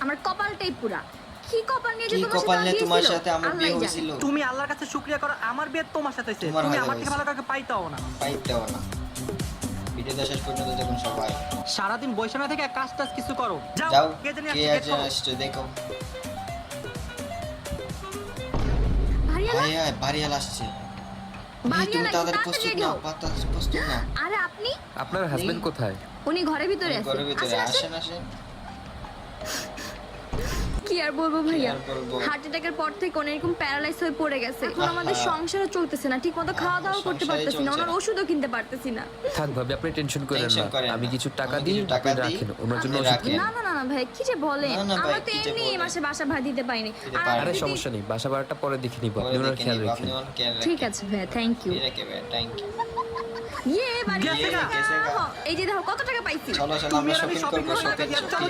আমার কপালটাই পুরা। কি কপাল নিয়ে যে কি তোমার কপাল সাথে নিয়ে বিয়ে তোমার ছিল? সাথে আমার বিয়ে আল্লাহই জানে। হয়েছিল? তুমি আল্লাহর কাছে শুকরিয়া করো, আমার বিয়ে তোমার সাথে হয়েছে। তোমার তুমি হয়ে আমার থেকে গেছে। ভালো কাউকে পাইতাও না। পাইতেও না। ভিডিওটা শেষ পর্যন্ত দেখুন সবাই। সারাদিন বসে না থেকে কাজ টাজ কিছু করো। যাও কে জানি কে আসছে, আজ গেট খোলো। আসছে দেখো। ভারিয়ালা, ভাই বাড়িয়াল আসছে। এই বাড়িয়ালা, তুমি একটু তাড়াতাড়ি তাড়াতাড়ি প্রস্তুত ready না, হও। প্রস্তুত না। আরে আপনি? আপনার হাজবেন্ড কোথায়? উনি ঘরের ভিতরে আছে। ঘরের ভিতরে আসেন, আসেন। আসেন আসেন। কি আর বলবো ভাইয়া, আর বলবো? হার্ট অ্যাটাকের পর থেকে উনি এরকম প্যারালাইজ হয়ে পড়ে গেছে। এখন আহা। আমাদের সংসারও চলতেছে না, ঠিক মতো খাওয়া দাওয়া করতে সংসারই পারতেছি না, চলছে ওনার না। ওষুধও কিনতে পারতেছি না। থাক ভাবি, আপনি টেনশন করেন টেনশন না, করেন আমি না। কিছু টাকা আমি দিই, কিছু টাকা আপনি দিই, রাখেন ওনার জন্য আপনি ওষুধ রাখেন। কিনুন। না না না না ভাই, কি যে বলেন, না, না ভাই, আমরা তো কি যে এমনি এই বলেন। মাসে বাসা ভাড়া দিতে পারিনি। দিতে আর পারেন। আরে যদি- সমস্যা নেই, বাসা ভাড়াটা পরে দেখে নিব, আপনি পরে ওনার দেখে খেয়াল নিব, রাখেন। আপনি ওর খেয়াল রাখেন। ঠিক আছে ভাইয়া, থ্যাংক ইউ। ঠিক আছে ভাই, থ্যাংক ইউ। ইয়ে বাড়ি গেছে গা। গেছে গা। এই যে দেখো কত টাকা পাইছি। চলো চলো তুমি আমরা আর আমি শপিং shopping করবো, করবো, শপিং চলো, চলো।